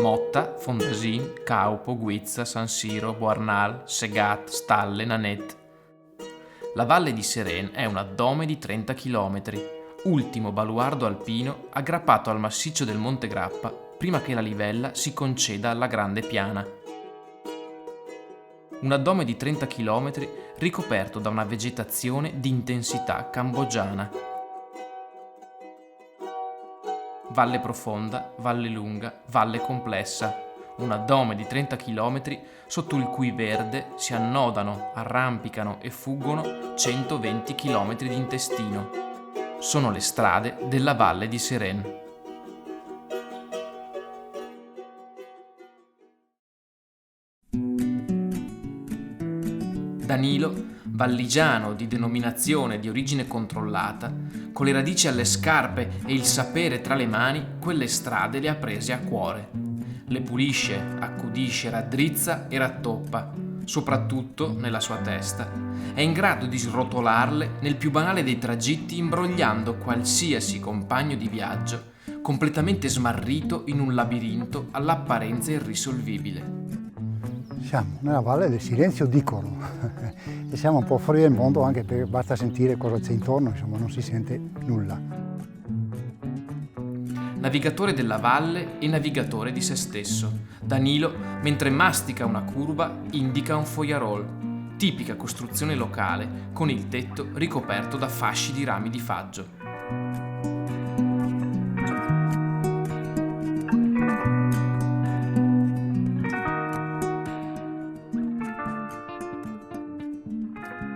Motta, Fondasin, Caupo, Guizza, San Siro, Boarnal, Segat, Stalle, Nanette. La valle di Seren è un addome di 30 km, ultimo baluardo alpino aggrappato al massiccio del Monte Grappa prima che la livella si conceda alla Grande Piana. Un addome di 30 km ricoperto da una vegetazione di intensità cambogiana. Valle profonda, valle lunga, valle complessa. Un addome di 30 km sotto il cui verde si annodano, arrampicano e fuggono 120 km di intestino. Sono le strade della valle di Seren. Danilo, valligiano di denominazione di origine controllata, con le radici alle scarpe e il sapere tra le mani, quelle strade le ha prese a cuore. Le pulisce, accudisce, raddrizza e rattoppa. Soprattutto, nella sua testa, è in grado di srotolarle nel più banale dei tragitti, imbrogliando qualsiasi compagno di viaggio, completamente smarrito in un labirinto all'apparenza irrisolvibile. Siamo nella valle del silenzio, dicono, e siamo un po' fuori del mondo anche perché basta sentire cosa c'è intorno, insomma non si sente nulla. Navigatore della valle e navigatore di se stesso, Danilo, mentre mastica una curva, indica un fogliarol, tipica costruzione locale, con il tetto ricoperto da fasci di rami di faggio.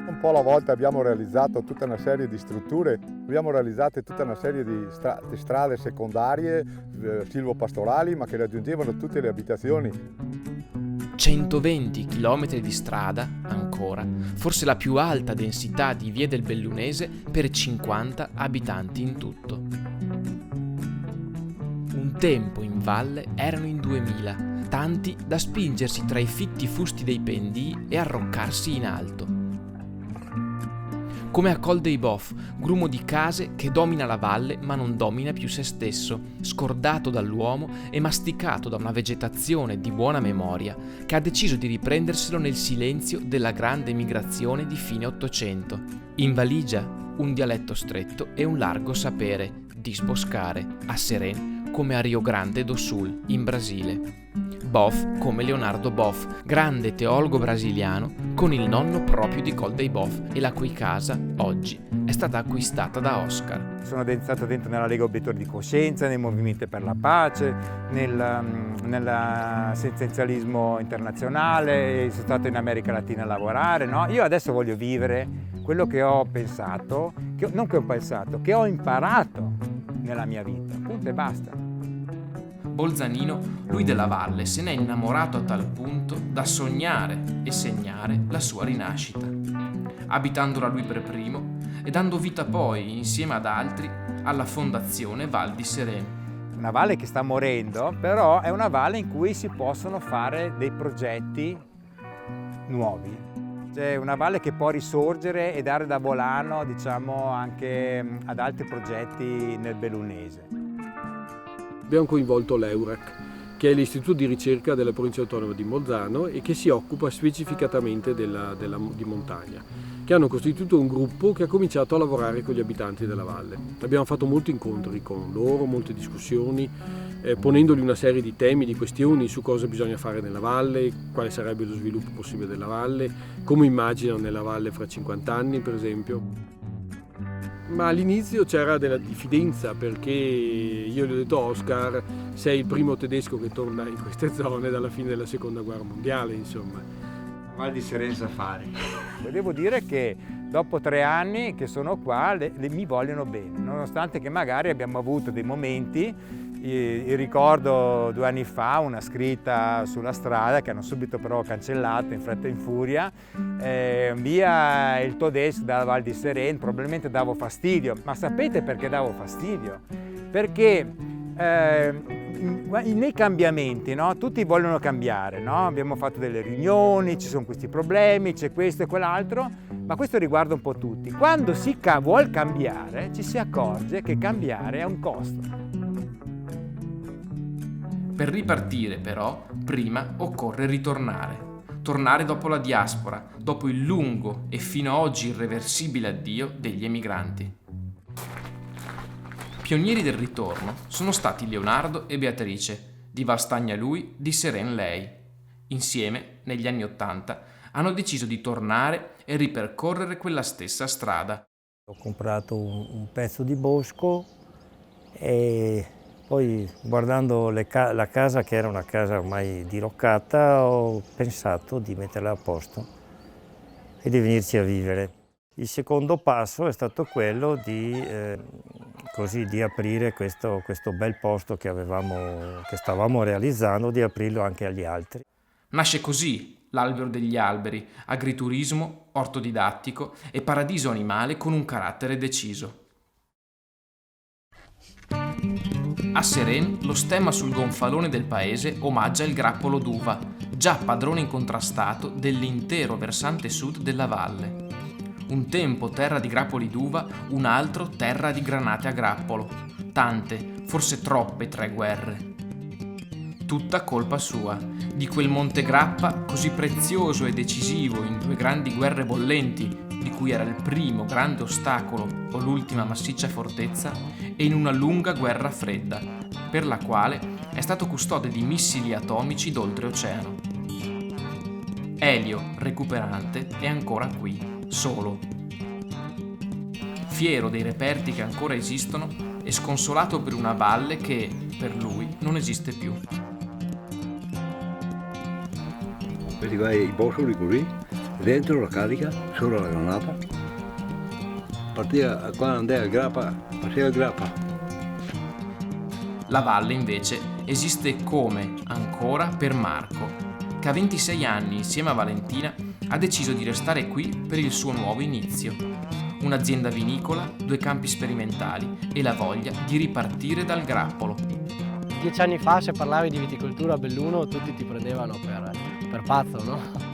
Un po' alla volta abbiamo realizzato tutta una serie di strutture, abbiamo realizzato tutta una serie di strade secondarie, silvopastorali, ma che raggiungevano tutte le abitazioni. 120 km di strada, ancora, forse la più alta densità di vie del Bellunese per 50 abitanti in tutto. Un tempo in valle erano in 2000, tanti da spingersi tra i fitti fusti dei pendii e arroccarsi in alto. Come a Col dei Bof, grumo di case che domina la valle ma non domina più se stesso, scordato dall'uomo e masticato da una vegetazione di buona memoria che ha deciso di riprenderselo nel silenzio della grande migrazione di fine Ottocento. In valigia, un dialetto stretto e un largo sapere, disboscare, a Seren come a Rio Grande do Sul, in Brasile. Boff come Leonardo Boff, grande teologo brasiliano con il nonno proprio di Col dei Bof e la cui casa, oggi, è stata acquistata da Oscar. Sono stato dentro nella Lega Obiettori di Coscienza, nei movimenti per la pace, nell'assistenzialismo internazionale, sono stato in America Latina a lavorare, no? Io adesso voglio vivere quello che ho pensato, che ho imparato nella mia vita, punto e basta. Bolzanino, lui della valle, se n'è innamorato a tal punto da sognare e segnare la sua rinascita, abitandola lui per primo e dando vita poi, insieme ad altri, alla fondazione Val di Seren. Una valle che sta morendo, però è una valle in cui si possono fare dei progetti nuovi. C'è una valle che può risorgere e dare da volano, diciamo, anche ad altri progetti nel Bellunese. Abbiamo coinvolto l'EURAC, che è l'Istituto di ricerca della provincia autonoma di Bolzano e che si occupa specificatamente di montagna, che hanno costituito un gruppo che ha cominciato a lavorare con gli abitanti della valle. Abbiamo fatto molti incontri con loro, molte discussioni, ponendogli una serie di temi, di questioni su cosa bisogna fare nella valle, quale sarebbe lo sviluppo possibile della valle, come immaginano nella valle fra 50 anni per esempio. Ma all'inizio c'era della diffidenza perché io gli ho detto: Oscar, sei il primo tedesco che torna in queste zone dalla fine della seconda guerra mondiale, insomma. Val di Seren Safari. Devo dire che dopo 3 anni che sono qua mi vogliono bene, nonostante che magari abbiamo avuto dei momenti. Ricordo 2 anni fa una scritta sulla strada che hanno subito però cancellato in fretta e in furia: via il Todesk dalla Val di Seren. Probabilmente davo fastidio, ma sapete perché davo fastidio? Perché nei cambiamenti, no? Tutti vogliono cambiare, no? Abbiamo fatto delle riunioni, ci sono questi problemi, c'è questo e quell'altro, ma questo riguarda un po' tutti. Quando si vuol cambiare ci si accorge che cambiare ha un costo. Per ripartire, però, prima occorre ritornare. Tornare dopo la diaspora, dopo il lungo e fino ad oggi irreversibile addio degli emigranti. Pionieri del ritorno sono stati Leonardo e Beatrice, di Valstagna lui, di Seren lei. Insieme, negli anni '80, hanno deciso di tornare e ripercorrere quella stessa strada. Ho comprato un pezzo di bosco e poi, guardando la casa, che era una casa ormai diroccata, ho pensato di metterla a posto e di venirci a vivere. Il secondo passo è stato quello di aprire questo bel posto che stavamo realizzando, di aprirlo anche agli altri. Nasce così l'Albero degli Alberi, agriturismo, orto didattico e paradiso animale con un carattere deciso. A Seren lo stemma sul gonfalone del paese omaggia il grappolo d'uva, già padrone incontrastato dell'intero versante sud della valle. Un tempo terra di grappoli d'uva, un altro terra di granate a grappolo. Tante, forse troppe 3 guerre. Tutta colpa sua, di quel Monte Grappa così prezioso e decisivo in 2 grandi guerre bollenti, di cui era il primo grande ostacolo o l'ultima massiccia fortezza, e in una lunga guerra fredda, per la quale è stato custode di missili atomici d'oltreoceano. Elio, recuperante, è ancora qui, solo. Fiero dei reperti che ancora esistono e sconsolato per una valle che, per lui, non esiste più. Vedi qua i bossoli così, dentro la carica, sopra la granata. Partiva quando andava a grappa, partiva a grappa. La valle invece esiste come, ancora, per Marco, che a 26 anni insieme a Valentina ha deciso di restare qui per il suo nuovo inizio. Un'azienda vinicola, 2 campi sperimentali e la voglia di ripartire dal grappolo. 10 anni fa, se parlavi di viticoltura a Belluno, tutti ti prendevano per pazzo, no?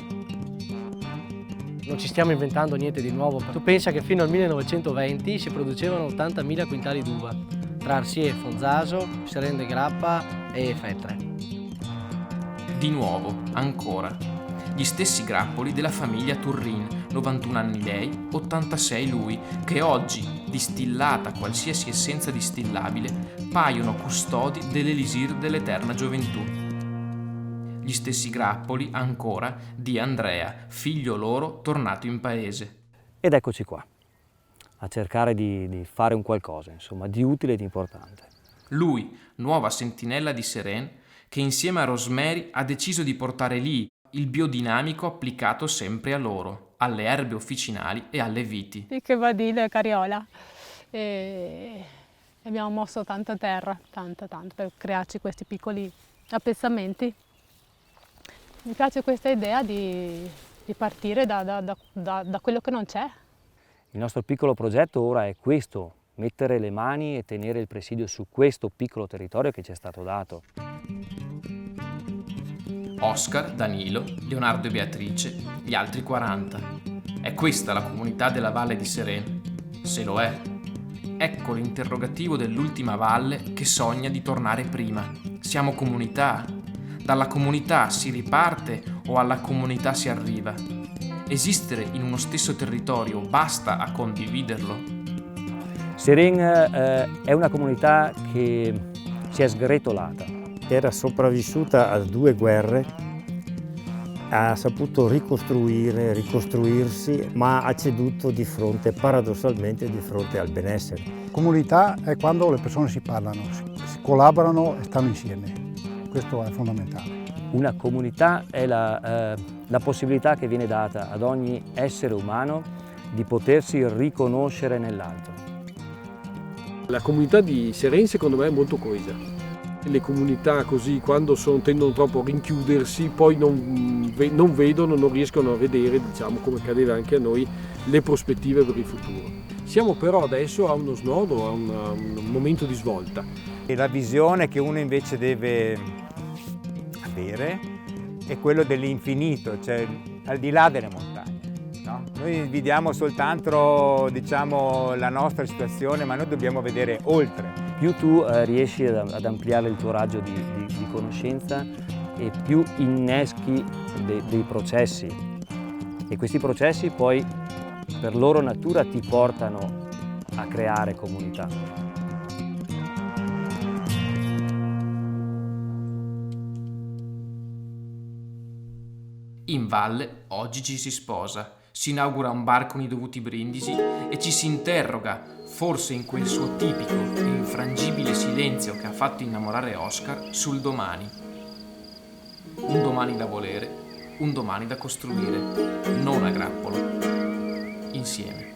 Non ci stiamo inventando niente di nuovo. Tu pensa che fino al 1920 si producevano 80.000 quintali d'uva, tra Arsie, Fonzaso, Seren de Grappa e Feltre. Di nuovo, ancora, gli stessi grappoli della famiglia Turrin, 91 anni lei, 86 lui, che oggi, distillata qualsiasi essenza distillabile, paiono custodi dell'elisir dell'eterna gioventù. Gli stessi grappoli, ancora, di Andrea, figlio loro tornato in paese. Ed eccoci qua, a cercare di fare un qualcosa, insomma, di utile e di importante. Lui, nuova sentinella di Seren, che insieme a Rosemary ha deciso di portare lì il biodinamico applicato sempre a loro, alle erbe officinali e alle viti. Che badile, cariola. E abbiamo mosso tanta terra, tanta, per crearci questi piccoli appezzamenti. Mi piace questa idea di partire da quello che non c'è. Il nostro piccolo progetto ora è questo, mettere le mani e tenere il presidio su questo piccolo territorio che ci è stato dato. Oscar, Danilo, Leonardo e Beatrice, gli altri 40. È questa la comunità della Valle di Seren? Se lo è. Ecco l'interrogativo dell'ultima valle che sogna di tornare prima. Siamo comunità? Dalla comunità si riparte o alla comunità si arriva? Esistere in uno stesso territorio basta a condividerlo? Seren è una comunità che si è sgretolata. Era sopravvissuta a 2 guerre, ha saputo ricostruirsi, ma ha ceduto paradossalmente di fronte al benessere. Comunità è quando le persone si parlano, si collaborano e stanno insieme. Questo è fondamentale. Una comunità è la possibilità che viene data ad ogni essere umano di potersi riconoscere nell'altro. La comunità di Seren secondo me è molto coesa. Le comunità così, quando tendono troppo a rinchiudersi, poi non vedono, non riescono a vedere, diciamo, come accadeva anche a noi, le prospettive per il futuro. Siamo però adesso a uno snodo, a un momento di svolta. E la visione che uno invece deve avere è quello dell'infinito, cioè al di là delle montagne, no? Noi vediamo soltanto, diciamo, la nostra situazione, ma noi dobbiamo vedere oltre. Più tu riesci ad ampliare il tuo raggio di conoscenza e più inneschi dei processi. E questi processi poi per loro natura ti portano a creare comunità. In valle oggi ci si sposa, si inaugura un bar con i dovuti brindisi e ci si interroga, forse in quel suo tipico e infrangibile silenzio che ha fatto innamorare Oscar, sul domani. Un domani da volere, un domani da costruire, non a grappolo, insieme.